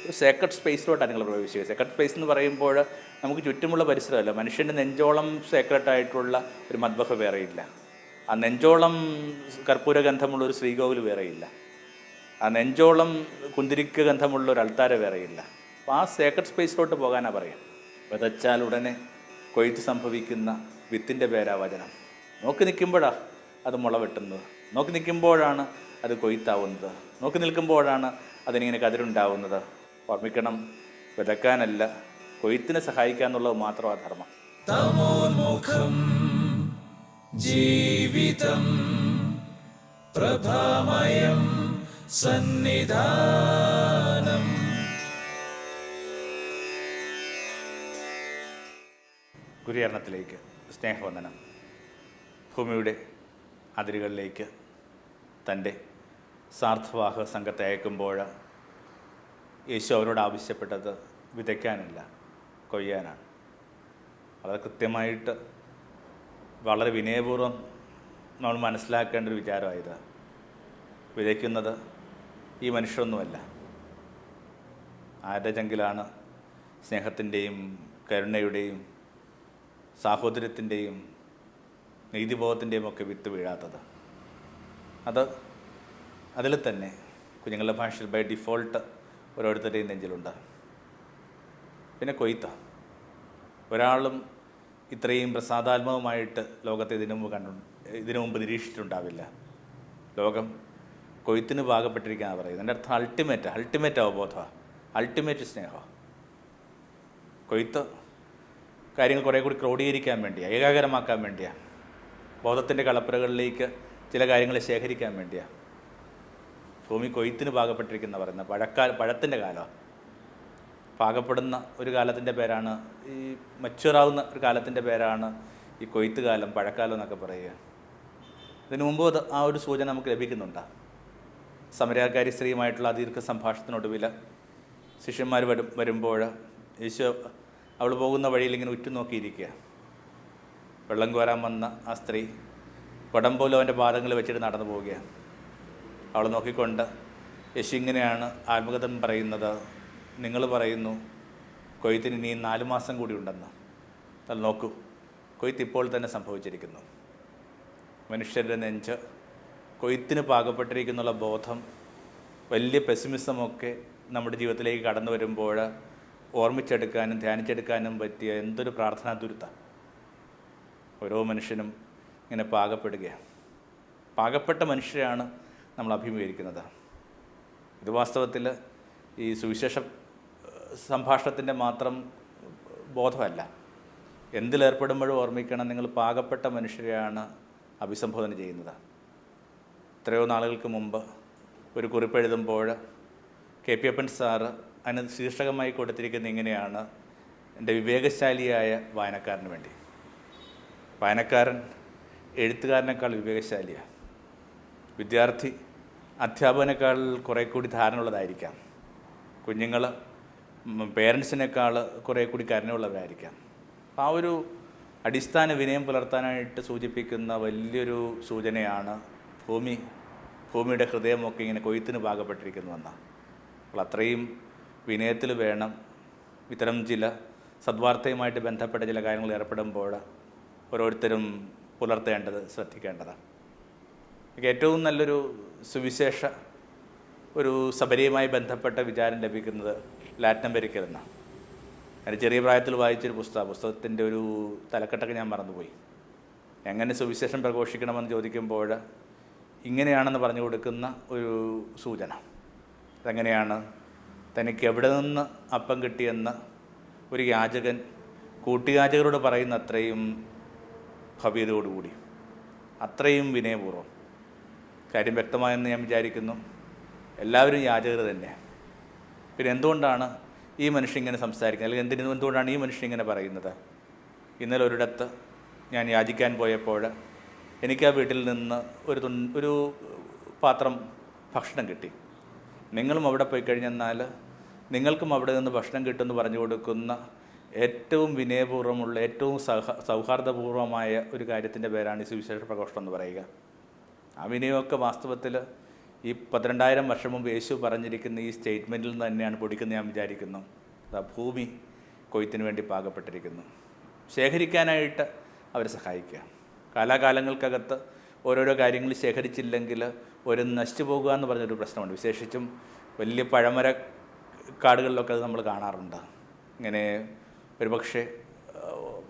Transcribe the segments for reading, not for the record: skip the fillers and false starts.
ഒരു സേക്രഡ് സ്പേസിലോട്ടാണ് നിങ്ങൾ പ്രവേശിക്കുക. സേക്രഡ് സ്പേസ് എന്ന് പറയുമ്പോൾ നമുക്ക് ചുറ്റുമുള്ള പരിസരമല്ല, മനുഷ്യൻ്റെ നെഞ്ചോളം സേക്രട്ടായിട്ടുള്ള ഒരു മദ്ബഹ വേറെയില്ല. ആ നെഞ്ചോളം കർപ്പൂരഗന്ധമുള്ള ഒരു ശ്രീകോവിൽ വേറെയില്ല. ആ നെഞ്ചോളം കുന്തിരിക്ക ഗന്ധമുള്ള ഒരു അൾത്താര വേറെയില്ല. അപ്പോൾ ആ സേക്രഡ് സ്പേസിലോട്ട് പോകാനാണ് പറയാം. വിതച്ചാൽ ഉടനെ കൊയ്ത്ത് സംഭവിക്കുന്ന വിത്തിൻ്റെ പേരാ വചനം. നോക്കി നിൽക്കുമ്പോഴാണ് അത് മുള വെട്ടുന്നത്, നോക്കി നിൽക്കുമ്പോഴാണ് അത് കൊയ്ത്താവുന്നത്, നോക്കി നിൽക്കുമ്പോഴാണ് അതിനിങ്ങനെ കതിരുണ്ടാവുന്നത്. ഓർമ്മിക്കണം, വിതക്കാനല്ല കൊയ്ത്തിനെ സഹായിക്കുക എന്നുള്ളത് മാത്രമാണ് ധർമ്മം. തമോന്മുഖം ജീവിതം പ്രഭാമയം സന്നിധാനം. ഗുരുചരണത്തിലേക്ക് സ്നേഹവന്ദനം. ഭൂമിയുടെ അതിരുകളിലേക്ക് തൻ്റെ സാർത്ഥവാഹ സംഘത്തെ അയക്കുമ്പോൾ യേശു അവരോട് ആവശ്യപ്പെട്ടത് വിതയ്ക്കാനല്ല, കൊയ്യാനാണ്. വളരെ കൃത്യമായിട്ട് വളരെ വിനയപൂർവ്വം നമ്മൾ മനസ്സിലാക്കേണ്ട ഒരു വിചാരമായത്, വിതയ്ക്കുന്നത് ഈ മനുഷ്യരൊന്നുമല്ല. ആരുടെ ചങ്കിലാണ് സ്നേഹത്തിൻ്റെയും കരുണയുടെയും സാഹോദര്യത്തിൻ്റെയും നീതിബോധത്തിൻ്റെയും ഒക്കെ വിത്ത് വീഴാത്തത്? അതിൽ തന്നെ കുഞ്ഞുങ്ങളുടെ ഭാഷയിൽ ബൈ ഡിഫോൾട്ട് ഓരോരുത്തരുടെയും നെഞ്ചിലുണ്ട്. പിന്നെ കൊയ്ത്ത ഒരാളും ഇത്രയും പ്രസാദാത്മകമായിട്ട് ലോകത്തെ ഇതിനു മുമ്പ് നിരീക്ഷിച്ചിട്ടുണ്ടാവില്ല. ലോകം കൊയ്ത്തിന് പാകപ്പെട്ടിരിക്കുകയാണ് പറയുന്നത്. എൻ്റെ അർത്ഥം അൾട്ടിമേറ്റ് അവബോധമാണ്, അൾട്ടിമേറ്റ് സ്നേഹമാണ്. കൊയ്ത്ത് കാര്യങ്ങൾ കുറേ കൂടി ക്രോഡീകരിക്കാൻ വേണ്ടിയാണ്, ഏകാഗ്രമാക്കാൻ വേണ്ടിയാണ്, ബോധത്തിൻ്റെ കളപ്പുരകളിലേക്ക് ചില കാര്യങ്ങൾ ശേഖരിക്കാൻ വേണ്ടിയാണ്. ഭൂമി കൊയ്ത്തിന് പാകപ്പെട്ടിരിക്കുന്ന പറയുന്നത് പഴത്തിൻ്റെ കാലമാണ്. പാകപ്പെടുന്ന ഒരു കാലത്തിൻ്റെ പേരാണ്, ഈ മച്ചുറാവുന്ന ഒരു കാലത്തിൻ്റെ പേരാണ് ഈ കൊയ്ത്ത് കാലം, പഴക്കാലം എന്നൊക്കെ പറയുക. ഇതിനു മുമ്പ് ആ ഒരു സൂചന നമുക്ക് ലഭിക്കുന്നുണ്ട്. സമരക്കാരി സ്ത്രീയുമായിട്ടുള്ള ദീർഘ സംഭാഷണത്തിനൊടുവിൽ ശിഷ്യന്മാർ വരുമ്പോൾ യേശു അവൾ പോകുന്ന വഴിയിൽ ഇങ്ങനെ ഉറ്റുനോക്കിയിരിക്കുക. വെള്ളം കോരാൻ വന്ന ആ സ്ത്രീ കുടം പോലും അവൻ്റെ പാദങ്ങൾ വെച്ചിട്ട് നടന്നു പോവുകയാണ്. അവൾ നോക്കിക്കൊണ്ട് യേശു ഇങ്ങനെയാണ് ആത്മകഥം പറയുന്നത്, നിങ്ങൾ പറയുന്നു കൊയ്ത്തിന് ഇനി 4 മാസം കൂടി ഉണ്ടെന്ന്. അത് നോക്കൂ, കൊയ്ത്ത് ഇപ്പോൾ തന്നെ സംഭവിച്ചിരിക്കുന്നു. മനുഷ്യരുടെ നെഞ്ച് കൊയ്ത്തിന് പാകപ്പെട്ടിരിക്കുന്നുള്ള ബോധം, വലിയ പെസിമിസമൊക്കെ നമ്മുടെ ജീവിതത്തിലേക്ക് കടന്നു വരുമ്പോൾ ഓർമ്മിച്ചെടുക്കാനും ധ്യാനിച്ചെടുക്കാനും പറ്റിയ എന്തൊരു പ്രാർത്ഥനാ ദുരിതം. ഓരോ മനുഷ്യനും ഇങ്ങനെ പാകപ്പെടുകയാണ്. പാകപ്പെട്ട മനുഷ്യരെയാണ് നമ്മൾ അഭിമുഖീകരിക്കുന്നത്. ഇത് വാസ്തവത്തിൽ ഈ സുവിശേഷ സംഭാഷണത്തിൻ്റെ മാത്രം ബോധമല്ല. എന്തിലേർപ്പെടുമ്പോഴും ഓർമ്മിക്കണം, നിങ്ങൾ പാകപ്പെട്ട മനുഷ്യരെയാണ് അഭിസംബോധന ചെയ്യുന്നത്. എത്രയോ നാളുകൾക്ക് മുമ്പ് ഒരു കുറിപ്പെഴുതുമ്പോൾ കെ.പി. അപ്പൻ സാറ് അതിന് ശീർഷകമായി കൊടുത്തിരിക്കുന്നത് ഇങ്ങനെയാണ്: എൻ്റെ വിവേകശാലിയായ വായനക്കാരന് വേണ്ടി. വായനക്കാരൻ എഴുത്തുകാരനേക്കാൾ വിവേകശാലിയാണ്. വിദ്യാർത്ഥി അധ്യാപകനേക്കാൾ കുറേ കൂടി ധാരണയുള്ളതായിരിക്കാം. കുഞ്ഞുങ്ങൾ പേരൻസിനേക്കാൾ കുറേ കൂടി കരുണയുള്ളവരായിരിക്കാം. ആ ഒരു അടിസ്ഥാന വിനയം പുലർത്താനായിട്ട് സൂചിപ്പിക്കുന്ന വലിയൊരു സൂചനയാണ് ഭൂമിയുടെ ഹൃദയമൊക്കെ ഇങ്ങനെ കൊയ്ത്തിന് പാകപ്പെട്ടിരിക്കുന്നുവെന്ന്. അപ്പോൾ അത്രയും വിനയത്തിൽ വേണം ഇത്തരം ചില സദ്വാർത്തയുമായിട്ട് ബന്ധപ്പെട്ട ചില കാര്യങ്ങൾ ഏർപ്പെടുമ്പോൾ ഓരോരുത്തരും പുലർത്തേണ്ടത്, ശ്രദ്ധിക്കേണ്ടത്. ഏറ്റവും നല്ലൊരു സുവിശേഷ ഒരു സബരിയുമായി ബന്ധപ്പെട്ട വിചാരം ലഭിക്കുന്നത് ലാറ്റിൻ അമേരിക്കയിൽ നിന്നാണ്. ഞാൻ ചെറിയ പ്രായത്തിൽ വായിച്ചൊരു പുസ്തകത്തിൻ്റെ ഒരു തലക്കെട്ടൊക്കെ ഞാൻ മറന്നുപോയി. എങ്ങനെ സുവിശേഷം പ്രഘോഷിക്കണമെന്ന് ചോദിക്കുമ്പോൾ ഇങ്ങനെയാണെന്ന് പറഞ്ഞു കൊടുക്കുന്ന ഒരു സൂചന. അതെങ്ങനെയാണ്? തനിക്ക് എവിടെ നിന്ന് അപ്പം കിട്ടിയെന്ന് ഒരു യാചകൻ കൂട്ടുയാചകരോട് പറയുന്ന അത്രയും ഭവ്യതയോടുകൂടി, അത്രയും വിനയപൂർവ്വം. കാര്യം വ്യക്തമായെന്ന് ഞാൻ വിചാരിക്കുന്നു. എല്ലാവരും യാചകർ തന്നെ. പിന്നെ എന്തുകൊണ്ടാണ് ഈ മനുഷ്യൻ ഇങ്ങനെ സംസാരിക്കുന്നത്, അല്ലെങ്കിൽ എന്തുകൊണ്ടാണ് ഈ മനുഷ്യൻ ഇങ്ങനെ പറയുന്നത്? ഇന്നലെ ഒരിടത്ത് ഞാൻ യാചിക്കാൻ പോയപ്പോൾ എനിക്ക് ആ വീട്ടിൽ നിന്ന് ഒരു പാത്രം ഭക്ഷണം കിട്ടി. നിങ്ങളും അവിടെ പോയി കഴിഞ്ഞെന്നാൽ നിങ്ങൾക്കും അവിടെ നിന്ന് ഭക്ഷണം കിട്ടുമെന്ന് പറഞ്ഞു കൊടുക്കുന്ന ഏറ്റവും വിനയപൂർവ്വമുള്ള, ഏറ്റവും സൗഹാർദ്ദപൂർവമായ ഒരു കാര്യത്തിൻ്റെ പേരാണ് ഈ സുവിശേഷ പ്രഘോഷണം എന്ന് പറയുക. ആ വിനയമൊക്കെ വാസ്തവത്തിൽ ഈ 12,000 വർഷം മുമ്പ് യേശു പറഞ്ഞിരിക്കുന്ന ഈ സ്റ്റേറ്റ്മെൻറ്റിൽ നിന്ന് തന്നെയാണ് പൊടിക്കുന്നത് ഞാൻ വിചാരിക്കുന്നു. ഭൂമി കൊയ്ത്തിന് വേണ്ടി പാകപ്പെട്ടിരിക്കുന്നു. ശേഖരിക്കാനായിട്ട് അവരെ സഹായിക്കുക. കാലാകാലങ്ങൾക്കകത്ത് ഓരോരോ കാര്യങ്ങൾ ശേഖരിച്ചില്ലെങ്കിൽ ഒരു നശിച്ചു പോകുക എന്ന് പറഞ്ഞൊരു പ്രശ്നമുണ്ട്. വിശേഷിച്ചും വലിയ പഴമര കാടുകളിലൊക്കെ അത് നമ്മൾ കാണാറുണ്ട്. ഇങ്ങനെ ഒരുപക്ഷെ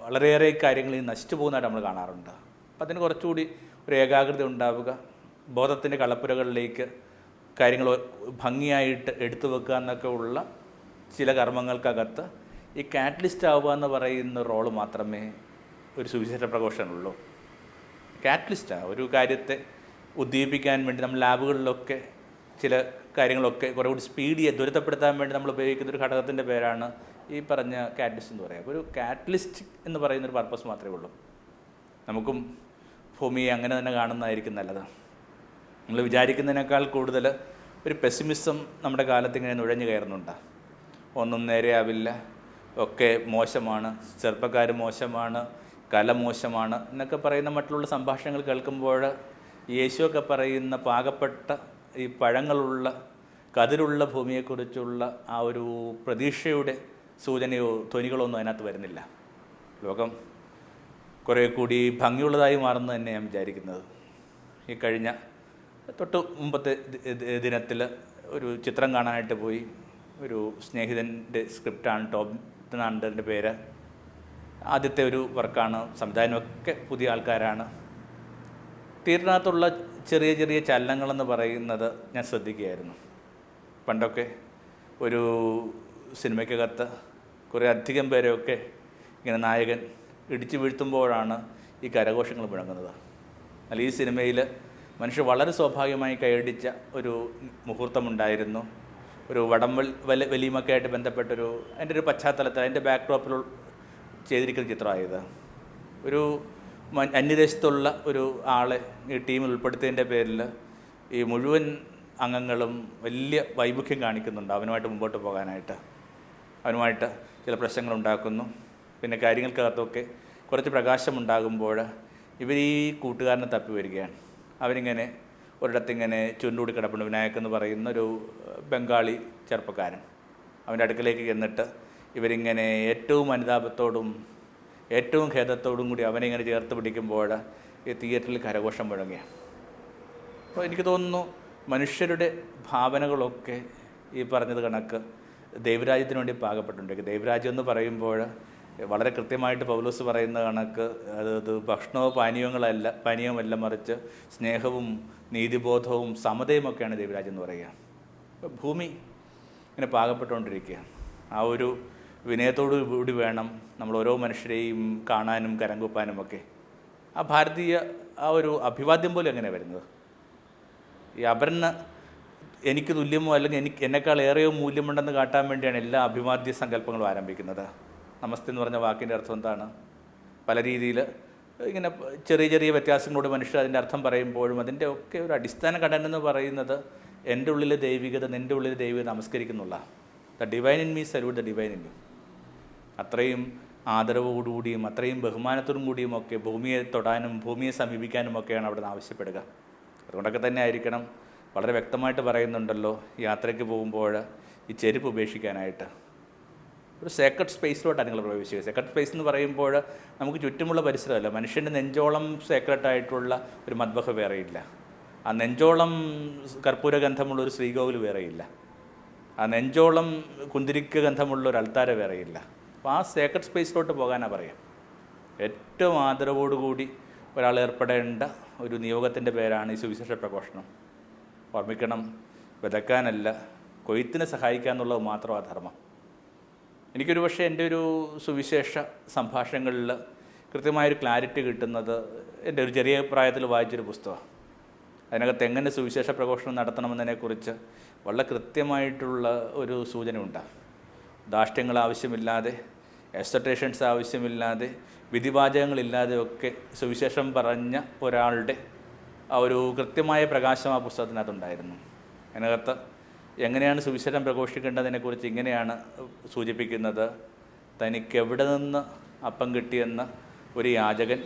വളരെയേറെ കാര്യങ്ങൾ നശിച്ചു പോകുന്നതായിട്ട് നമ്മൾ കാണാറുണ്ട്. അപ്പം അതിന് കുറച്ചുകൂടി ഒരു ഏകാഗ്രത ഉണ്ടാവുക, ബോധത്തിൻ്റെ കളപ്പുരകളിലേക്ക് കാര്യങ്ങൾ ഭംഗിയായിട്ട് എടുത്തു വെക്കുക എന്നൊക്കെ ഉള്ള ചില കർമ്മങ്ങൾക്കകത്ത് ഈ കാറ്റലിസ്റ്റ് ആവുക എന്ന് പറയുന്ന റോള് മാത്രമേ ഒരു സുവിശേഷ പ്രഘോഷനുള്ളൂ. കാറ്റലിസ്റ്റാണ് ഒരു കാര്യത്തെ ഉദ്ദീപിക്കാൻ വേണ്ടി നമ്മൾ ലാബുകളിലൊക്കെ ചില കാര്യങ്ങളൊക്കെ കുറേ കൂടി സ്പീഡ് ത്വരിതപ്പെടുത്താൻ വേണ്ടി നമ്മൾ ഉപയോഗിക്കുന്ന ഒരു ഘടകത്തിൻ്റെ പേരാണ് ഈ പറഞ്ഞ കാറ്റലിസ്റ്റ് എന്ന് പറയുക. ഒരു കാറ്റലിസ്റ്റ് എന്ന് പറയുന്നൊരു പർപ്പസ് മാത്രമേ ഉള്ളൂ. നമുക്കും ഭൂമിയെ അങ്ങനെ തന്നെ കാണുന്നതായിരിക്കും നല്ലത്. നമ്മൾ വിചാരിക്കുന്നതിനേക്കാൾ കൂടുതൽ ഒരു പെസിമിസം നമ്മുടെ കാലത്ത് ഇങ്ങനെ നുഴഞ്ഞു കയറുന്നുണ്ട്. ഒന്നും നേരെയാവില്ല, ഒക്കെ മോശമാണ്, ചെറുപ്പക്കാർ മോശമാണ്, കല മോശമാണ് എന്നൊക്കെ പറയുന്ന മറ്റുള്ള സംഭാഷണങ്ങൾ കേൾക്കുമ്പോൾ യേശുവൊക്കെ പറയുന്ന പാകപ്പെട്ട ഈ പഴങ്ങളുള്ള കതിരുള്ള ഭൂമിയെക്കുറിച്ചുള്ള ആ ഒരു പ്രതീക്ഷയുടെ സൂചനയോ ധ്വനികളോ ഒന്നും അതിനകത്ത് വരുന്നില്ല. ലോകം കുറേ കൂടി ഭംഗിയുള്ളതായി മാറുന്നു തന്നെ ഞാൻ വിചാരിക്കുന്നത്. ഈ കഴിഞ്ഞ തൊട്ട് മുമ്പത്തെ ദിനത്തിൽ ഒരു ചിത്രം കാണാനായിട്ട് പോയി. ഒരു സ്നേഹിതൻ്റെ സ്ക്രിപ്റ്റാണ്, ടോം നാണ്ടറിൻ്റെ പേര്. ആദ്യത്തെ ഒരു വർക്കാണ്. സംവിധാനമൊക്കെ പുതിയ ആൾക്കാരാണ്. തിയേറ്ററിനകത്തുള്ള ചെറിയ ചെറിയ ചലനങ്ങളെന്ന് പറയുന്നത് ഞാൻ ശ്രദ്ധിക്കുകയായിരുന്നു. പണ്ടൊക്കെ ഒരു സിനിമയ്ക്കകത്ത് കുറേ അധികം പേരെയൊക്കെ ഇങ്ങനെ നായകൻ ഇടിച്ചു വീഴ്ത്തുമ്പോഴാണ് ഈ കരഘോഷങ്ങൾ മുഴങ്ങുന്നത്. എന്നാൽ ഈ സിനിമയിൽ മനുഷ്യർ വളരെ സ്വാഭാവികമായി കൈയടിച്ച ഒരു മുഹൂർത്തമുണ്ടായിരുന്നു. ഒരു വലിയമൊക്കെ ആയിട്ട് ബന്ധപ്പെട്ടൊരു അതിൻ്റെ ഒരു പശ്ചാത്തലത്തിൽ അതിൻ്റെ ബാക്ക്ഡ്രോപ്പിൽ ചെയ്തിരിക്കുന്ന ചിത്രമായത്. ഒരു അന്യദേശത്തുള്ള ഒരു ആളെ ഈ ടീമിൽ ഉൾപ്പെടുത്തിയതിൻ്റെ പേരിൽ ഈ മുഴുവൻ അംഗങ്ങളും വലിയ വൈമുഖ്യം കാണിക്കുന്നുണ്ട് അവനുമായിട്ട് മുമ്പോട്ട് പോകാനായിട്ട്. അവനുമായിട്ട് ചില പ്രശ്നങ്ങളുണ്ടാക്കുന്നു. പിന്നെ കാര്യങ്ങൾക്കകത്തൊക്കെ കുറച്ച് പ്രകാശമുണ്ടാകുമ്പോൾ ഇവർ ഈ കൂട്ടുകാരനെ തപ്പി വരികയാണ്. അവരിങ്ങനെ ഒരിടത്തിങ്ങനെ ചുരുണ്ടുകൂടി കിടപ്പുണ്ട്. വിനായക് എന്ന് പറയുന്ന ഒരു ബംഗാളി ചെറുപ്പക്കാരൻ. അവൻ്റെ അടുക്കലേക്ക് ചെന്നിട്ട് ഇവരിങ്ങനെ ഏറ്റവും അനുതാപത്തോടും ഏറ്റവും ഖേദത്തോടും കൂടി അവനെ ഇങ്ങനെ ചേർത്ത് പിടിക്കുമ്പോൾ ഈ തിയേറ്ററിൽ കരഘോഷം മുഴങ്ങുകയാണ്. അപ്പോൾ എനിക്ക് തോന്നുന്നു മനുഷ്യരുടെ ഭാവനകളൊക്കെ ഈ പറഞ്ഞത് കണക്ക് ദൈവരാജ്യത്തിന് വേണ്ടി പാകപ്പെട്ടിട്ടുണ്ട്. ദൈവരാജ്യം എന്ന് പറയുമ്പോൾ വളരെ കൃത്യമായിട്ട് പൗലോസ് പറയുന്ന കണക്ക് അത് ഭക്ഷണമോ പാനീയവുമല്ല, മറിച്ച് സ്നേഹവും നീതിബോധവും സമതയുമൊക്കെയാണ് ദൈവരാജ്യം എന്ന് പറയുക. ഭൂമി ഇങ്ങനെ പാകപ്പെട്ടുകൊണ്ടിരിക്കുക. ആ ഒരു വിനയത്തോടു കൂടി വേണം നമ്മൾ ഓരോ മനുഷ്യരെയും കാണാനും കരംകുപ്പാനും ഒക്കെ. ആ ഭാരതീയ ആ ഒരു അഭിവാദ്യം പോലും എങ്ങനെ വരുന്നത്? ഈ അപരന് എനിക്ക് തുല്യമോ അല്ലെങ്കിൽ എന്നെക്കാൾ ഏറെയോ മൂല്യമുണ്ടെന്ന് കാട്ടാൻ വേണ്ടിയാണ് എല്ലാ അഭിവാദ്യ സങ്കല്പങ്ങളും ആരംഭിക്കുന്നത്. നമസ്തേ എന്ന് പറഞ്ഞ വാക്കിൻ്റെ അർത്ഥം എന്താണ്? പല രീതിയിൽ ഇങ്ങനെ ചെറിയ ചെറിയ വ്യത്യാസങ്ങളോട് മനുഷ്യർ അതിൻ്റെ അർത്ഥം പറയുമ്പോഴും അതിൻ്റെ ഒക്കെ ഒരു അടിസ്ഥാന ഘടന എന്ന് പറയുന്നത് എൻ്റെ ഉള്ളിലെ ദൈവികത, നിൻ്റെ ഉള്ളിലെ ദൈവികത നമസ്കരിക്കുന്നുള്ള the divine in me salute the divine in you. അത്രയും ആദരവോടുകൂടിയും അത്രയും ബഹുമാനത്തോടും കൂടിയും ഒക്കെ ഭൂമിയെ തൊടാനും ഭൂമിയെ സമീപിക്കാനും ഒക്കെയാണ് അവിടെ നിന്ന് ആവശ്യപ്പെടുക. അതുകൊണ്ടൊക്കെ തന്നെ ആയിരിക്കണം വളരെ വ്യക്തമായിട്ട് പറയുന്നുണ്ടല്ലോ യാത്രയ്ക്ക് പോകുമ്പോൾ ഈ ചെരുപ്പ് ഉപേക്ഷിക്കാനായിട്ട്. ഒരു സേക്രഡ് സ്പേസിലോട്ടാണ് നിങ്ങൾ പ്രവേശിക്കുക. സേക്രഡ് സ്പേസ് എന്ന് പറയുമ്പോൾ നമുക്ക് ചുറ്റുമുള്ള പരിസരമല്ല, മനുഷ്യൻ്റെ നെഞ്ചോളം സേക്രട്ടായിട്ടുള്ള ഒരു മദ്ബഹ വേറെയില്ല. ആ നെഞ്ചോളം കർപ്പൂരഗന്ധമുള്ള ഒരു ശ്രീകോവിൽ വേറെയില്ല. ആ നെഞ്ചോളം കുന്തിരിക്ക ഗന്ധമുള്ള ഒരു അൾത്താര വേറെയില്ല. അപ്പോൾ ആ സേക്രഡ് സ്പേസിലോട്ട് പോകാനാണ് പറയാം. ഏറ്റവും ആദരവോടുകൂടി ഒരാൾ ഏർപ്പെടേണ്ട ഒരു നിയോഗത്തിൻ്റെ പേരാണ് ഈ സുവിശേഷ പ്രഘോഷണം. ഓർമ്മിക്കണം, വിതക്കാനല്ല കൊയ്ത്തിനെ സഹായിക്കുക എന്നുള്ളത് മാത്രമാണ് ധർമ്മം. എനിക്കൊരു പക്ഷേ എൻ്റെ ഒരു സുവിശേഷ സംഭാഷണങ്ങളിൽ കൃത്യമായൊരു ക്ലാരിറ്റി കിട്ടുന്നത് എൻ്റെ ഒരു ചെറിയ പ്രായത്തിൽ വായിച്ചൊരു പുസ്തകമാണ്. അതിനകത്ത് എങ്ങനെ സുവിശേഷ പ്രഘോഷണം നടത്തണമെന്നതിനെക്കുറിച്ച് വളരെ കൃത്യമായിട്ടുള്ള ഒരു സൂചന ഉണ്ടാകും. ധാർഷ്ട്യങ്ങൾ ആവശ്യമില്ലാതെ, എക്സെപ്റ്റേഷൻസ് ആവശ്യമില്ലാതെ, വിധിവാചകങ്ങളില്ലാതെയൊക്കെ സുവിശേഷം പറഞ്ഞ ഒരാളുടെ ആ ഒരു കൃത്യമായ പ്രകാശം ആ പുസ്തകത്തിനകത്തുണ്ടായിരുന്നു. അതിനകത്ത് എങ്ങനെയാണ് സുവിശേഷം പ്രഘോഷിക്കേണ്ടതിനെക്കുറിച്ച് ഇങ്ങനെയാണ് സൂചിപ്പിക്കുന്നത്. തനിക്ക് എവിടെ നിന്ന് അപ്പം കിട്ടിയെന്ന് ഒരു യാചകൻ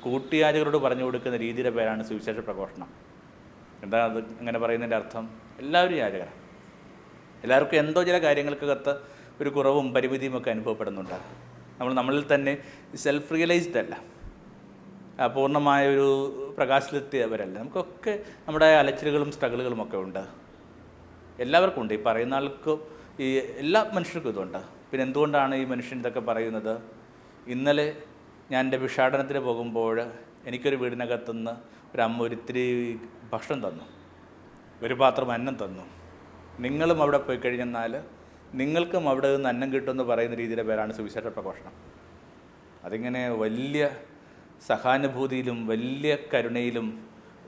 കൂട്ടിയാചകരോട് പറഞ്ഞു കൊടുക്കുന്ന രീതിയുടെ പേരാണ് സുവിശേഷ പ്രഘോഷണം. എന്താ അത് അങ്ങനെ പറയുന്നതിൻ്റെ അർത്ഥം? എല്ലാവരും യാചകരാണ്. എല്ലാവർക്കും എന്തോ ചില കാര്യങ്ങൾക്കകത്ത് ഒരു കുറവും പരിമിതിയും ഒക്കെ അനുഭവപ്പെടുന്നുണ്ട്. നമ്മളിൽ തന്നെ സെൽഫ് റിയലൈസ്ഡ് അല്ല, പൂർണ്ണമായൊരു പ്രകാശത്തിലെത്തിയവരല്ല. നമുക്കൊക്കെ നമ്മുടെ അലച്ചിലുകളും സ്ട്രഗിളുകളും ഒക്കെ ഉണ്ട്. എല്ലാവർക്കും ഉണ്ട്. ഈ പറയുന്ന ആൾക്കും ഈ എല്ലാ മനുഷ്യർക്കും ഇതുണ്ട്. പിന്നെ എന്തുകൊണ്ടാണ് ഈ മനുഷ്യൻ ഇതൊക്കെ പറയുന്നത്? ഇന്നലെ ഞാൻ എൻ്റെ ഭിക്ഷാടനത്തിന് പോകുമ്പോൾ എനിക്കൊരു വീടിനകത്തുനിന്ന് ഒരമ്മ ഒരിത്തിരി ഭക്ഷണം തന്നു, ഒരു പാത്രം അന്നം തന്നു. നിങ്ങളും അവിടെ പോയി കഴിഞ്ഞെന്നാൽ നിങ്ങൾക്കും അവിടെ നിന്ന് അന്നം കിട്ടുമെന്ന് പറയുന്ന രീതിയുടെ പേരാണ് സുവിശേഷ പ്രഘോഷണം. അതിങ്ങനെ വലിയ സഹാനുഭൂതിയിലും വലിയ കരുണയിലും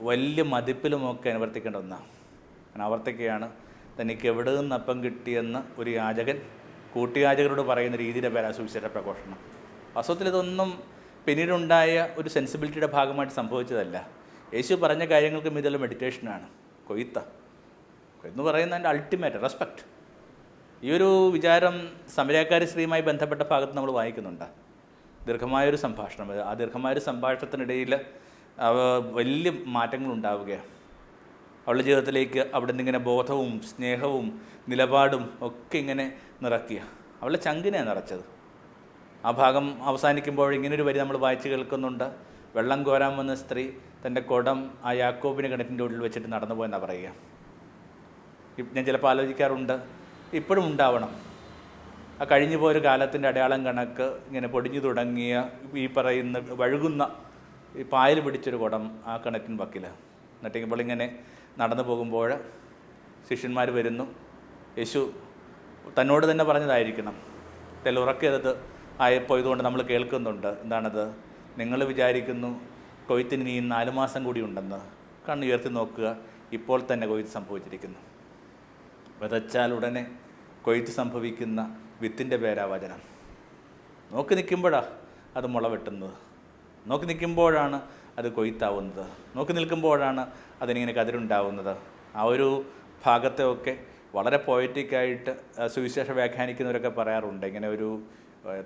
വലിയ മതിപ്പിലുമൊക്കെ അനുവർത്തിക്കേണ്ട ഒന്നാണ്. അങ്ങനെ ആവർത്തിക്കുകയാണ്. തനിക്ക് എവിടെ നിന്ന് അപ്പം കിട്ടിയെന്ന് ഒരു യാചകൻ കൂട്ടുയാചകരോട് പറയുന്ന രീതിയുടെ പേരാണ് സുവിശേഷ പ്രഘോഷണം. വാസ്തവത്തിൽ ഇതൊന്നും പിന്നീടുണ്ടായ ഒരു സെൻസിബിലിറ്റിയുടെ ഭാഗമായിട്ട് സംഭവിച്ചതല്ല. യേശു പറഞ്ഞ കാര്യങ്ങൾക്കും ഇതെല്ലാം മെഡിറ്റേഷനാണ്. കൊയ്ത്ത് പറയുന്നതിൻ്റെ അൾട്ടിമേറ്റ് റെസ്പെക്റ്റ്. ഈ ഒരു വിചാരം സമരക്കാരി സ്ത്രീയുമായി ബന്ധപ്പെട്ട ഭാഗത്ത് നമ്മൾ വായിക്കുന്നുണ്ട്. ദീർഘമായൊരു സംഭാഷണം. ആ ദീർഘമായൊരു സംഭാഷണത്തിനിടയിൽ വലിയ മാറ്റങ്ങളുണ്ടാവുകയാണ്. അവളുടെ ജീവിതത്തിലേക്ക് അവിടെ നിന്നിങ്ങനെ ബോധവും സ്നേഹവും നിലപാടും ഒക്കെ ഇങ്ങനെ നിറയ്ക്കുക. അവളുടെ ചങ്കിനെ നിറച്ചത്. ആ ഭാഗം അവസാനിക്കുമ്പോൾ ഇങ്ങനൊരു വരി നമ്മൾ വായിച്ച് കേൾക്കുന്നുണ്ട്. വെള്ളം കോരാൻ വന്ന സ്ത്രീ തൻ്റെ കുടം ആ യാക്കോബിന് കിണറ്റിൻ്റെ ഉള്ളിൽ വെച്ചിട്ട് നടന്നു പോയെന്നാണ് പറയുക. ഞാൻ ചിലപ്പോൾ ആലോചിക്കാറുണ്ട്, ഇപ്പോഴും ഉണ്ടാവണം ആ കഴിഞ്ഞു പോയൊരു കാലത്തിൻ്റെ അടയാളം കണക്ക് ഇങ്ങനെ പൊടിഞ്ഞു തുടങ്ങിയ ഈ പറയുന്ന വഴുകുന്ന ഈ പായൽ പിടിച്ചൊരു കുടം ആ കിണറ്റിൻ വക്കിൽ. എന്നിട്ട് ഇപ്പോൾ ഇങ്ങനെ നടന്നു പോകുമ്പോൾ ശിഷ്യന്മാർ വരുന്നു. യേശു തന്നോട് തന്നെ പറഞ്ഞതായിരിക്കണം, ഉറക്കിയത് ആയിപ്പോയതുകൊണ്ട് നമ്മൾ കേൾക്കുന്നുണ്ട്. എന്താണത്? നിങ്ങൾ വിചാരിക്കുന്നു കൊയ്ത്തിന് ഇനി 4 മാസം കൂടി ഉണ്ടെന്ന്. കണ്ണുയർത്തി നോക്കുക, ഇപ്പോൾ തന്നെ കൊയ്ത്ത് സംഭവിച്ചിരിക്കുന്നു. വിതച്ചാൽ ഉടനെ കൊയ്ത്ത് സംഭവിക്കുന്ന വിത്തിൻ്റെ പേരാ വചനം. നോക്കി നിൽക്കുമ്പോഴാണ് അത് മുള വെട്ടുന്നത്, നോക്കി നിൽക്കുമ്പോഴാണ് അത് കൊയ്ത്താവുന്നത്, നോക്കി നിൽക്കുമ്പോഴാണ് അതിനിങ്ങനെ കതിരുണ്ടാവുന്നത്. ആ ഒരു ഭാഗത്തെ ഒക്കെ വളരെ പോയറ്റിക്കായിട്ട് സുവിശേഷ വ്യാഖ്യാനിക്കുന്നവരൊക്കെ പറയാറുണ്ട്. ഇങ്ങനെ ഒരു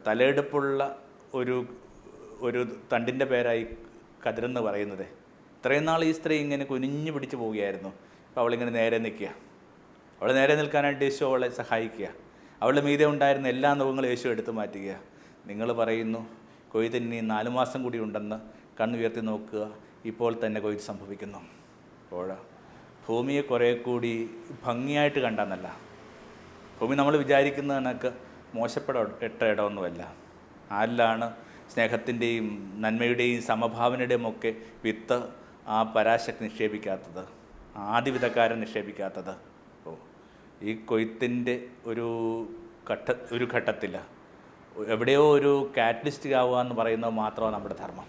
തലയെടുപ്പുള്ള ഒരു തണ്ടിൻ്റെ പേരായി കതിരെന്ന് പറയുന്നത്. ഇത്രയും നാൾ ഈ സ്ത്രീ ഇങ്ങനെ കുനിഞ്ഞു പിടിച്ച് പോവുകയായിരുന്നു. അപ്പോൾ അവളിങ്ങനെ നേരെ നിൽക്കുക. അവളെ നേരെ നിൽക്കാനായിട്ട് യേശു അവളെ സഹായിക്കുക. അവളുടെ മീതെ ഉണ്ടായിരുന്ന എല്ലാ നോവുകളും യേശു എടുത്തു മാറ്റുക. നിങ്ങൾ പറയുന്നു കൊയ്ത്തിന് 4 മാസം കൂടി ഉണ്ടെന്ന്. കണ്ണുയർത്തി നോക്കുക, ഇപ്പോൾ തന്നെ കൊയ്ത്ത് സംഭവിക്കുന്നു. അപ്പോൾ ഭൂമിയെ കുറേ കൂടി ഭംഗിയായിട്ട് കണ്ടെന്നല്ല, ഭൂമി നമ്മൾ വിചാരിക്കുന്ന കണക്ക് മോശപ്പെട്ട ഇടമൊന്നുമല്ല. ആരിലാണ് സ്നേഹത്തിൻ്റെയും നന്മയുടെയും സമഭാവനയുടെയും ഒക്കെ വിത്ത് ആ പരാശക്തി നിക്ഷേപിക്കാത്തത്, ആദിവിധക്കാരൻ നിക്ഷേപിക്കാത്തത്? ഈ കൊയ്ത്തിൻ്റെ ഒരു ഘട്ടത്തിൽ എവിടെയോ ഒരു കാറ്റലിസ്റ്റ് ആവുക എന്ന് പറയുന്നത് മാത്രമാണ് നമ്മുടെ ധർമ്മം.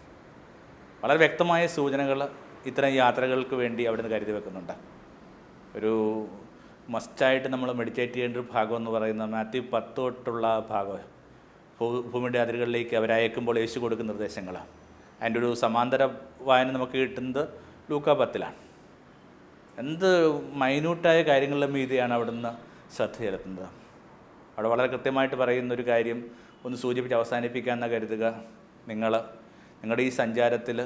വളരെ വ്യക്തമായ സൂചനകൾ ഇത്തരം യാത്രകൾക്ക് വേണ്ടി അവിടെ നിന്ന് കരുതി വെക്കുന്നുണ്ട്. ഒരു മസ്റ്റായിട്ട് നമ്മൾ മെഡിറ്റേറ്റ് ചെയ്യേണ്ട ഒരു ഭാഗം എന്ന് പറയുന്നത് മാത്യു 10 തൊട്ടുള്ള ഭാഗം. ഭൂമിയുടെ അതിരുകളിലേക്ക് അവരയക്കുമ്പോൾ യേശു കൊടുക്കുന്ന നിർദ്ദേശങ്ങളാണ്. അതിൻ്റെ ഒരു സമാന്തര വായന നമുക്ക് കിട്ടുന്നത് ലൂക്കാ 10-ലാണ്. എന്ത് മൈന്യൂട്ടായ കാര്യങ്ങളുടെ മീതെയാണ് അവിടുന്ന് ശ്രദ്ധ ചെലുത്തുന്നത്. അവിടെ വളരെ കൃത്യമായിട്ട് പറയുന്നൊരു കാര്യം ഒന്ന് സൂചിപ്പിച്ച് അവസാനിപ്പിക്കാമെന്ന് കരുതുക. നിങ്ങളുടെ ഈ സഞ്ചാരത്തിൽ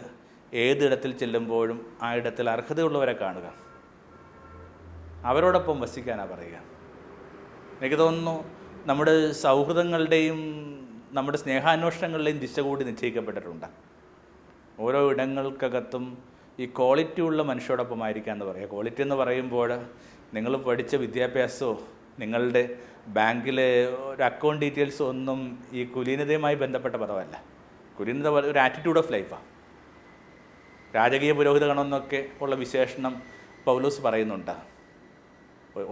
ഏതിടത്തിൽ ചെല്ലുമ്പോഴും ആ ഇടത്തിൽ അർഹതയുള്ളവരെ കാണുക, അവരോടൊപ്പം വസിക്കാനാണ് പറയുക. എനിക്ക് തോന്നുന്നു നമ്മുടെ സൗഹൃദങ്ങളുടെയും നമ്മുടെ സ്നേഹാന്വേഷണങ്ങളുടെയും ദിശ കൂടി നിശ്ചയിക്കപ്പെട്ടിട്ടുണ്ട്. ഓരോ ഇടങ്ങൾക്കകത്തും ഈ ക്വാളിറ്റി ഉള്ള മനുഷ്യരോടൊപ്പം ആയിരിക്കാമെന്ന് പറയുക. ക്വാളിറ്റി എന്ന് പറയുമ്പോൾ നിങ്ങൾ പഠിച്ച വിദ്യാഭ്യാസമോ നിങ്ങളുടെ ബാങ്കിലെ ഒരു അക്കൗണ്ട് ഡീറ്റെയിൽസോ ഒന്നും ഈ കുലീനതയുമായി ബന്ധപ്പെട്ട പദമല്ല. കുലീനത ഒരു ആറ്റിറ്റ്യൂഡ് ഓഫ് ലൈഫാണ്. രാജകീയ പുരോഹിത ഗണമെന്നൊക്കെ ഉള്ള വിശേഷണം പൗലോസ് പറയുന്നുണ്ട്.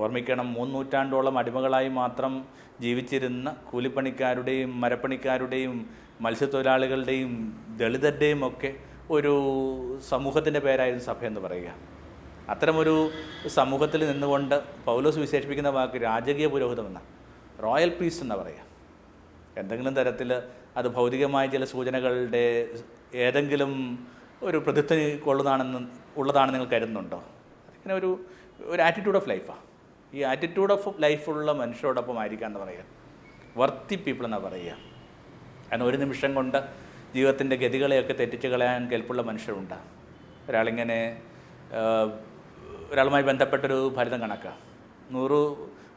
ഓർമ്മിക്കണം, 3 നൂറ്റാണ്ടോളം അടിമകളായി മാത്രം ജീവിച്ചിരുന്ന കൂലിപ്പണിക്കാരുടെയും മരപ്പണിക്കാരുടെയും മത്സ്യത്തൊഴിലാളികളുടെയും ദളിതരുടെയും ഒക്കെ ഒരു സമൂഹത്തിൻ്റെ പേരായിരുന്നു സഭയെന്ന് പറയുക. അത്തരമൊരു സമൂഹത്തിൽ നിന്നുകൊണ്ട് പൗലോസ് വിശേഷിപ്പിക്കുന്ന വാക്ക് രാജകീയ പുരോഹിതമെന്ന, റോയൽ പ്രീസ്റ്റ് എന്നാണ് പറയുക. എന്തെങ്കിലും തരത്തിൽ അത് ഭൗതികമായ ചില സൂചനകളുടെ ഏതെങ്കിലും ഒരു പ്രതിത്വം ഉള്ളതാണെന്ന് നിങ്ങൾ കരുതുന്നുണ്ടോ? അതിങ്ങനെ ഒരു ആറ്റിറ്റ്യൂഡ് ഓഫ് ലൈഫാണ്. ഈ ആറ്റിറ്റ്യൂഡ് ഓഫ് ലൈഫുള്ള മനുഷ്യരോടൊപ്പം ആയിരിക്കുക എന്ന് പറയുക. വർത്തി പീപ്പിൾ എന്നാണ് പറയുക. കാരണം ഒരു നിമിഷം കൊണ്ട് ജീവിതത്തിൻ്റെ ഗതികളെയൊക്കെ തെറ്റിച്ച് കളയാൻ കെൽപ്പുള്ള മനുഷ്യരുണ്ട്. ഒരാളിങ്ങനെ ഒരാളുമായി ബന്ധപ്പെട്ടൊരു ഫലിതം കണക്കാം. 100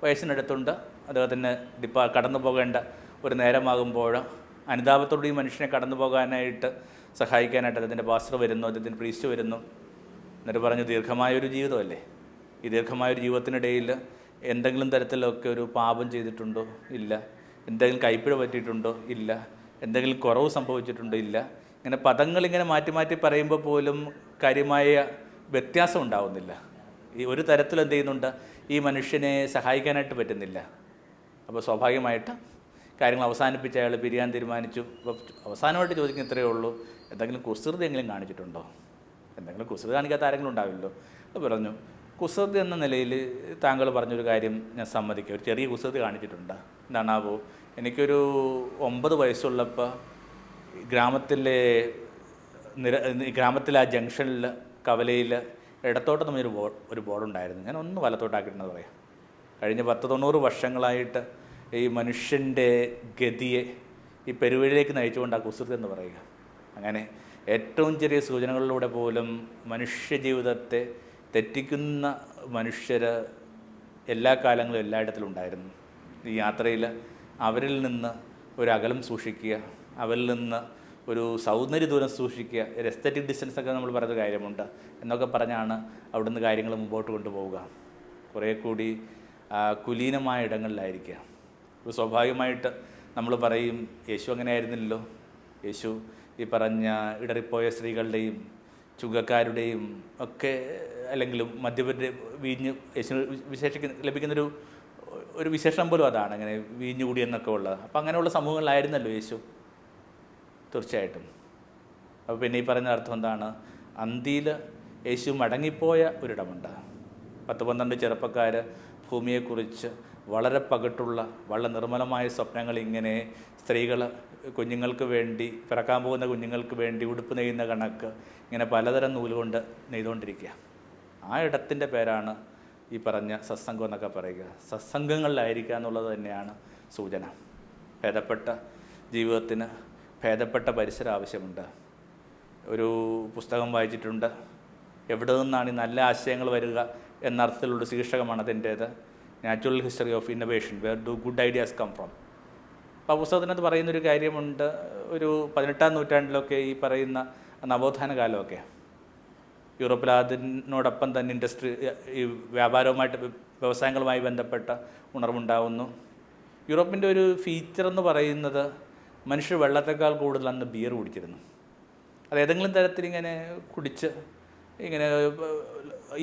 വയസ്സിനടുത്തുണ്ട് അദ്ദേഹത്തിന് കടന്നു പോകേണ്ട ഒരു നേരമാകുമ്പോൾ അനുതാപത്തോടെ ഈ മനുഷ്യനെ കടന്നു പോകാനായിട്ട് സഹായിക്കാനായിട്ട് അദ്ദേഹത്തിൻ്റെ പാസ്റ്റർ വരുന്നു, അദ്ദേഹത്തിൻ്റെ പ്രീസ്റ്റ് വരുന്നു. എന്നിട്ട് പറഞ്ഞു, ദീർഘമായൊരു ജീവിതമല്ലേ, ഈ ദീർഘമായൊരു ജീവിതത്തിനിടയിൽ എന്തെങ്കിലും തരത്തിലൊക്കെ ഒരു പാപം ചെയ്തിട്ടുണ്ടോ? ഇല്ല. എന്തെങ്കിലും കൈപ്പിഴ പറ്റിയിട്ടുണ്ടോ? ഇല്ല. എന്തെങ്കിലും കുറവ് സംഭവിച്ചിട്ടുണ്ടോ? ഇല്ല. ഇങ്ങനെ പദങ്ങളിങ്ങനെ മാറ്റി മാറ്റി പറയുമ്പോൾ പോലും കാര്യമായ വ്യത്യാസം ഉണ്ടാവുന്നില്ല. ഈ ഒരു തരത്തിൽ എന്ത് ചെയ്യുന്നുണ്ട്, ഈ മനുഷ്യനെ സഹായിക്കാനായിട്ട് പറ്റുന്നില്ല. അപ്പോൾ സ്വാഭാവികമായിട്ട് കാര്യങ്ങൾ അവസാനിപ്പിച്ച് അയാൾ പിരിയാൻ തീരുമാനിച്ചു. അപ്പോൾ അവസാനമായിട്ട് ചോദിക്കുന്ന ഇത്രയേ ഉള്ളൂ, എന്തെങ്കിലും കുസൃതി എങ്കിലും കാണിച്ചിട്ടുണ്ടോ? എന്തെങ്കിലും കുസൃതി കാണിക്കാത്ത ആരെങ്കിലും ഉണ്ടാവില്ലോ. അത് പറഞ്ഞു, കുസൃതി എന്ന നിലയിൽ താങ്കൾ പറഞ്ഞൊരു കാര്യം ഞാൻ സമ്മതിക്കുക, ഒരു ചെറിയ കുസൃതി കാണിച്ചിട്ടുണ്ട്. എന്താണാവോ, എനിക്കൊരു 9 വയസ്സുള്ളപ്പോൾ ഗ്രാമത്തിലെ ആ ജംഗ്ഷനിൽ കവലയിൽ ഇടത്തോട്ട് തമ്മിൽ ഒരു ബോർഡുണ്ടായിരുന്നു. ഞാൻ ഒന്ന് വലത്തോട്ടാക്കിയിട്ടുണ്ടെന്ന് പറയാം. കഴിഞ്ഞ 10-90 വർഷങ്ങളായിട്ട് ഈ മനുഷ്യൻ്റെ ഗതിയെ ഈ പെരുവഴിയിലേക്ക് നയിച്ചുകൊണ്ട് ആ കുസൃതി എന്ന് പറയുക. അങ്ങനെ ഏറ്റവും ചെറിയ സൂചനകളിലൂടെ പോലും മനുഷ്യജീവിതത്തെ തെറ്റിക്കുന്ന മനുഷ്യർ എല്ലാ കാലങ്ങളിലും എല്ലായിടത്തിലും ഉണ്ടായിരുന്നു. ഈ യാത്രയിൽ അവരിൽ നിന്ന് ഒരു അകലം സൂക്ഷിക്കുക, അവരിൽ നിന്ന് ഒരു സൗന്ദര്യ ദൂരം സൂക്ഷിക്കുക, ഒരു എസ്തറ്റിക് ഡിസ്റ്റൻസ് ഒക്കെ നമ്മൾ പറയുന്ന കാര്യമുണ്ട് എന്നൊക്കെ പറഞ്ഞാണ് അവിടുന്ന് കാര്യങ്ങൾ മുമ്പോട്ട് കൊണ്ടുപോവുക. കുറേ കൂടി കുലീനമായ ഇടങ്ങളിലായിരിക്കുക. അപ്പോൾ സ്വാഭാവികമായിട്ട് നമ്മൾ പറയും, യേശു അങ്ങനെ ആയിരുന്നില്ലല്ലോ. യേശു ഈ പറഞ്ഞ ഇടറിപ്പോയ സ്ത്രീകളുടെയും ചുങ്കക്കാരുടെയും ഒക്കെ അല്ലെങ്കിലും മദ്യപരുടെ വീഞ്ഞ് യേശു ലഭിക്കുന്നൊരു വിശേഷണം പോലും അതാണ്, അങ്ങനെ വീഞ്ഞു കൂടി എന്നൊക്കെ ഉള്ളത്. അപ്പോൾ അങ്ങനെയുള്ള സമൂഹങ്ങളിലായിരുന്നല്ലോ യേശു. തീർച്ചയായിട്ടും. അപ്പോൾ പിന്നെ ഈ പറയുന്ന അർത്ഥം എന്താണ്, അന്തിയിൽ യേശു മടങ്ങിപ്പോയ ഒരിടമുണ്ട്. 10-12 ചെറുപ്പക്കാർ ഭൂമിയെക്കുറിച്ച് വളരെ പകട്ടുള്ള വളരെ നിർമ്മലമായ സ്വപ്നങ്ങൾ ഇങ്ങനെ സ്ത്രീകൾ കുഞ്ഞുങ്ങൾക്ക് വേണ്ടി, പിറക്കാൻ പോകുന്ന കുഞ്ഞുങ്ങൾക്ക് വേണ്ടി ഉടുപ്പ് നെയ്യുന്ന കണക്ക് ഇങ്ങനെ പലതരം നൂലുകൊണ്ട് നെയ്തുകൊണ്ടിരിക്കുക. ആ ഇടത്തിൻ്റെ പേരാണ് ഈ പറഞ്ഞ സത്സംഗം എന്നൊക്കെ പറയുക. സത്സംഗങ്ങളിലായിരിക്കുക എന്നുള്ളത് തന്നെയാണ് സൂചന. ഭേദപ്പെട്ട ജീവിതത്തിന് ഭേദപ്പെട്ട പരിസരം ആവശ്യമുണ്ട്. ഒരു പുസ്തകം വായിച്ചിട്ടുണ്ട്, എവിടെ നിന്നാണ് ഈ നല്ല ആശയങ്ങൾ വരിക എന്നർത്ഥത്തിലുള്ള ശീർഷകമാണ് അതിൻ്റേത്. Natural history of innovation, where do good ideas come from. അപ്പോൾ ആ പുസ്തകത്തിനകത്ത് പറയുന്നൊരു കാര്യമുണ്ട്, ഒരു 18-ാം നൂറ്റാണ്ടിലൊക്കെ ഈ പറയുന്ന നവോത്ഥാന കാലമൊക്കെ യൂറോപ്പിൽ അതിനോടൊപ്പം തന്നെ ഈ വ്യാപാരവുമായിട്ട് വ്യവസായങ്ങളുമായി ബന്ധപ്പെട്ട ഉണർവുണ്ടാവുന്നു. യൂറോപ്പിൻ്റെ ഒരു ഫീച്ചർ എന്ന് പറയുന്നത് മനുഷ്യർ വെള്ളത്തേക്കാൾ കൂടുതൽ അന്ന് ബിയർ കുടിച്ചിരുന്നു. അത് ഏതെങ്കിലും തരത്തിൽ ഇങ്ങനെ കുടിച്ച് ഇങ്ങനെ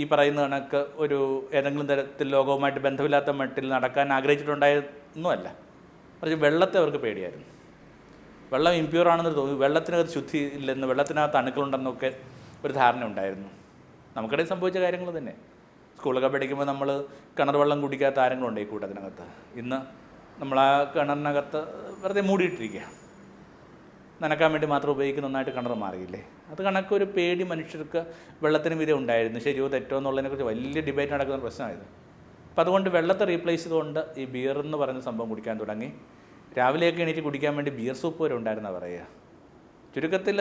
ഈ പറയുന്ന കണക്ക് ഒരു ഏതെങ്കിലും തരത്തിൽ ലോകവുമായിട്ട് ബന്ധമില്ലാത്ത മട്ടിൽ നടക്കാൻ ആഗ്രഹിച്ചിട്ടുണ്ടായിരുന്നുമല്ല, മറിച്ച് വെള്ളത്തെ അവർക്ക് പേടിയായിരുന്നു. വെള്ളം ഇമ്പ്യൂർ ആണെന്ന് തോന്നി, വെള്ളത്തിനകത്ത് ശുദ്ധി ഇല്ലെന്ന്, വെള്ളത്തിനകത്ത് അണുക്കളുണ്ടെന്നൊക്കെ ഒരു ധാരണ ഉണ്ടായിരുന്നു. നമുക്കിടയിൽ സംഭവിച്ച കാര്യങ്ങൾ തന്നെ. സ്കൂളൊക്കെ പഠിക്കുമ്പോൾ നമ്മൾ കിണർ വെള്ളം കുടിക്കാത്ത ആരെങ്കിലും ഈ കൂട്ടത്തിനകത്ത്. ഇന്ന് നമ്മൾ ആ കിണറിനകത്ത് വെറുതെ മൂടിയിട്ടിരിക്കുക, നനക്കാൻ വേണ്ടി മാത്രം ഉപയോഗിക്കുന്ന ഒന്നായിട്ട് കിണർ മാറിയില്ലേ. അത് കണക്കൊരു പേടി മനുഷ്യർക്ക് വെള്ളത്തിന് മീതെ ഉണ്ടായിരുന്നു. ശരിയോ തെറ്റോ എന്നുള്ളതിനെക്കുറിച്ച് വലിയ ഡിബേറ്റ് നടക്കുന്ന പ്രശ്നമായത്. അപ്പം അതുകൊണ്ട് വെള്ളത്തെ റീപ്ലേസ് ചെയ്തുകൊണ്ട് ഈ ബിയർ എന്ന് പറയുന്ന സംഭവം കുടിക്കാൻ തുടങ്ങി. രാവിലെയൊക്കെ എണീറ്റ് കുടിക്കാൻ വേണ്ടി ബിയർ സൂപ്പ് വരെ ഉണ്ടായിരുന്ന പറയുക. ചുരുക്കത്തിൽ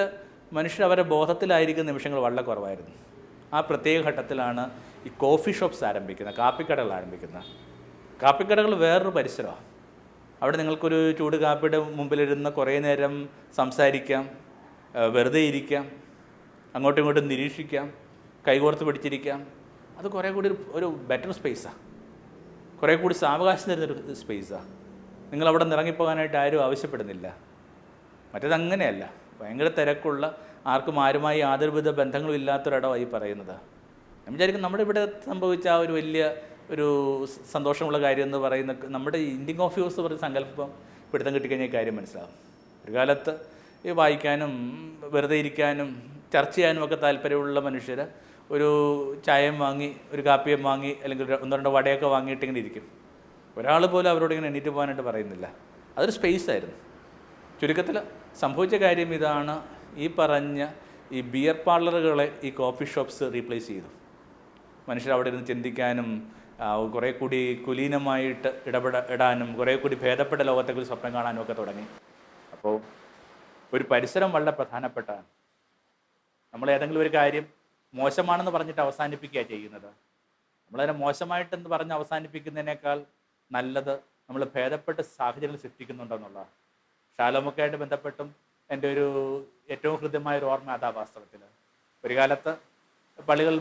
മനുഷ്യർ അവരുടെ ബോധത്തിലായിരിക്കുന്ന നിമിഷങ്ങൾ വളരെ കുറവായിരുന്നു. ആ പ്രത്യേക ഘട്ടത്തിലാണ് ഈ കോഫി ഷോപ്സ് ആരംഭിക്കുന്നത്, കാപ്പിക്കടകൾ ആരംഭിക്കുന്നത്. കാപ്പിക്കടകൾ വേറൊരു പരിസരമാണ്. അവിടെ നിങ്ങൾക്കൊരു ചൂട് കാപ്പിയുടെ മുമ്പിലിരുന്ന് കുറേ നേരം സംസാരിക്കാം, വെറുതെ ഇരിക്കാം, അങ്ങോട്ടും ഇങ്ങോട്ടും നിരീക്ഷിക്കാം, കൈകോർത്ത് പിടിച്ചിരിക്കാം. അത് കുറേ കൂടി ഒരു ബെറ്റർ സ്പേസാണ്, കുറേ കൂടി സാവകാശം തരുന്നൊരു സ്പേസാണ്. നിങ്ങളവിടെ ഇറങ്ങിപ്പോകാനായിട്ട് ആരും ആവശ്യപ്പെടുന്നില്ല. മറ്റേതങ്ങനെയല്ല, ഭയങ്കര തിരക്കുള്ള, ആരുമായി യാതൊരുവിധ ബന്ധങ്ങളും ഇല്ലാത്തൊരിടമായി പറയുന്നത്. ഞാൻ വിചാരിക്കും നമ്മുടെ ഇവിടെ സംഭവിച്ച ആ ഒരു വലിയ ഒരു സന്തോഷമുള്ള കാര്യം എന്ന് പറയുന്ന നമ്മുടെ ഇന്ത്യൻ കോഫി ഹൗസ് പറഞ്ഞ സങ്കല്പം പിടുത്തം കിട്ടിക്കഴിഞ്ഞാൽ കാര്യം മനസ്സിലാവും. ഒരു കാലത്ത് ഈ വായിക്കാനും വെറുതെ ഇരിക്കാനും ചർച്ച ചെയ്യാനും ഒക്കെ താല്പര്യമുള്ള മനുഷ്യർ ഒരു ചായയും വാങ്ങി, ഒരു കാപ്പിയും വാങ്ങി, അല്ലെങ്കിൽ 1-2 വടയൊക്കെ വാങ്ങിയിട്ട് ഇങ്ങനെ ഇരിക്കും. ഒരാൾ പോലും അവരോട് ഇങ്ങനെ എണീറ്റ് പോകാനായിട്ട് പറയുന്നില്ല. അതൊരു സ്പേസായിരുന്നു. ചുരുക്കത്തിൽ സംഭവിച്ച കാര്യം ഇതാണ്, ഈ പറഞ്ഞ ഈ ബിയർ പാർലറുകളെ ഈ കോഫി ഷോപ്സ് റീപ്ലേസ് ചെയ്തു. മനുഷ്യർ അവിടെ ഇരുന്ന് ചിന്തിക്കാനും കുറേ കൂടി കുലീനമായിട്ട് ഇടാനും കുറേ കൂടി ഭേദപ്പെട്ട ലോകത്തെക്കുറിച്ച് സ്വപ്നം കാണാനും ഒക്കെ തുടങ്ങി. അപ്പോൾ ഒരു പരിസരം വളരെ പ്രധാനപ്പെട്ടതാണ്. നമ്മൾ ഏതെങ്കിലും ഒരു കാര്യം മോശമാണെന്ന് പറഞ്ഞിട്ട് അവസാനിപ്പിക്കുക ചെയ്യുന്നത്. നമ്മളതിനെ മോശമായിട്ടെന്ന് പറഞ്ഞ് അവസാനിപ്പിക്കുന്നതിനേക്കാൾ നല്ലത് നമ്മൾ ഭേദപ്പെട്ട സാഹചര്യങ്ങൾ സൃഷ്ടിക്കുന്നുണ്ടെന്നുള്ളതാണ്. ഷാലോമൊക്കെ ആയിട്ട് ബന്ധപ്പെട്ടും എൻ്റെ ഒരു ഏറ്റവും ഹൃദ്യമായ ഒരു ഓർമ്മ അതാ വാസ്തവത്തിൽ. ഒരു കാലത്ത് പള്ളികൾ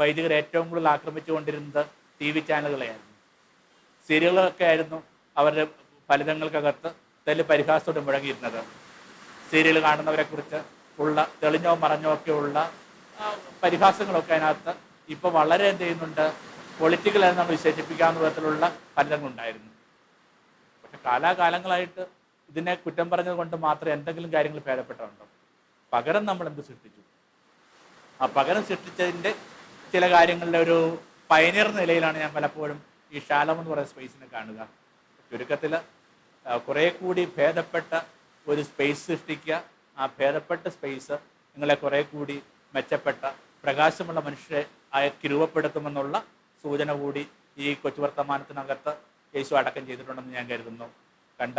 വൈദികർ ഏറ്റവും കൂടുതൽ ആക്രമിച്ചുകൊണ്ടിരുന്നത് TV ചാനലുകളെയായിരുന്നു. സീരിയലുകളൊക്കെ ആയിരുന്നു അവരുടെ ഫലിതങ്ങൾക്കകത്ത് തെല്ല് പരിഹാസത്തോടെ മുഴങ്ങിയിരുന്നത്. സീരിയൽ കാണുന്നവരെക്കുറിച്ച് ഉള്ള തെളിഞ്ഞോ മറഞ്ഞോ ഒക്കെയുള്ള പരിഹാസങ്ങളൊക്കെ അതിനകത്ത് ഇപ്പോൾ വളരെ എന്ത് ചെയ്യുന്നുണ്ട്, പൊളിറ്റിക്കലായി നമ്മൾ വിശേഷിപ്പിക്കാവുന്ന വിധത്തിലുള്ള ഫലിതങ്ങളുണ്ടായിരുന്നു. പക്ഷെ കാലാകാലങ്ങളായിട്ട് ഇതിനെ കുറ്റം പറഞ്ഞത് കൊണ്ട് മാത്രം എന്തെങ്കിലും കാര്യങ്ങൾ ഭേദപ്പെട്ടുണ്ടോ? പകരം നമ്മൾ എന്ത് സൃഷ്ടിച്ചു? ആ പകരം സൃഷ്ടിച്ചതിൻ്റെ ചില കാര്യങ്ങളുടെ ഒരു പയനിയർ നിലയിലാണ് ഞാൻ പലപ്പോഴും ഈ ഷാലോം എന്ന് പറയുന്ന സ്പേസിനെ കാണുക. ചുരുക്കത്തിൽ കുറേ കൂടി ഭേദപ്പെട്ട ഒരു സ്പേസ് സൃഷ്ടിക്കുക. ആ ഭേദപ്പെട്ട സ്പേസ് നിങ്ങളെ കുറേ കൂടി മെച്ചപ്പെട്ട പ്രകാശമുള്ള മനുഷ്യരെ രൂപപ്പെടുത്തുമെന്നുള്ള സൂചന കൂടി ഈ കൊച്ചു വർത്തമാനത്തിനകത്ത് യേശു അടക്കം ചെയ്തിട്ടുണ്ടെന്ന് ഞാൻ കരുതുന്നു. കണ്ട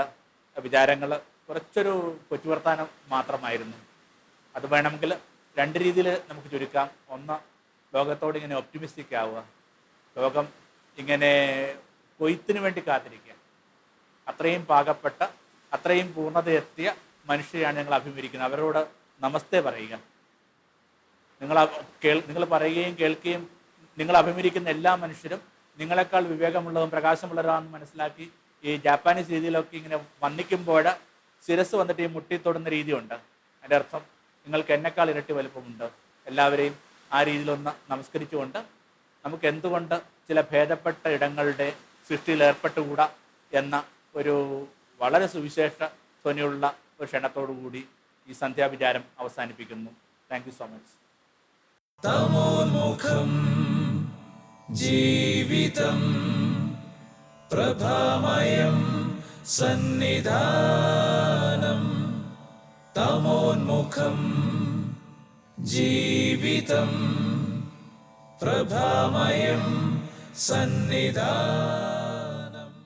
വിചാരങ്ങൾ കുറച്ചൊരു കൊച്ചു വർത്താനം മാത്രമായിരുന്നു. അത് വേണമെങ്കിൽ രണ്ട് രീതിയിൽ നമുക്ക് ചുരുക്കാം. ഒന്ന്, ലോകത്തോട് ഇങ്ങനെ ഒപ്റ്റിമിസ്റ്റിക് ആവുക. ലോകം ഇങ്ങനെ കൊയ്ത്തിന് വേണ്ടി കാത്തിരിക്കുക. അത്രയും പാകപ്പെട്ട, അത്രയും പൂർണ്ണതയെത്തിയ മനുഷ്യരെയാണ് ഞങ്ങൾ അഭിമുഖീകരിക്കുന്നത്. അവരോട് നമസ്തേ പറയുക. നിങ്ങൾ പറയുകയും കേൾക്കുകയും നിങ്ങൾ അഭിമുഖീകരിക്കുന്ന എല്ലാ മനുഷ്യരും നിങ്ങളെക്കാൾ വിവേകമുള്ളതും പ്രകാശമുള്ളവരാണെന്ന് മനസ്സിലാക്കി ഈ ജാപ്പാനീസ് രീതിയിലൊക്കെ ഇങ്ങനെ വന്നിക്കുമ്പോൾ ശിരസ് വന്നിട്ട് ഈ മുട്ടി തൊടുന്ന രീതിയുണ്ട്. അതിൻ്റെ അർത്ഥം നിങ്ങൾക്ക് എന്നെക്കാൾ ഇരട്ടി വലുപ്പമുണ്ട്. എല്ലാവരെയും ആ രീതിയിലൊന്ന് നമസ്കരിച്ചുകൊണ്ട് നമുക്ക് എന്തുകൊണ്ട് ചില ഭേദപ്പെട്ട ഇടങ്ങളുടെ സൃഷ്ടിയിൽ ഏർപ്പെട്ടുകൂടാ എന്ന ഒരു വളരെ സുവിശേഷ ധ്വനിയുള്ള ഒരു ക്ഷണത്തോടു കൂടി ഈ സന്ധ്യാവിചാരം അവസാനിപ്പിക്കുന്നു. Thank you so much. തമോന്മുഖം ജീവിതം പ്രഭാമയം സന്നിധാനം. തമോന്മുഖം ജീവിതം പ്രഭാമയം സന്നിധാനം.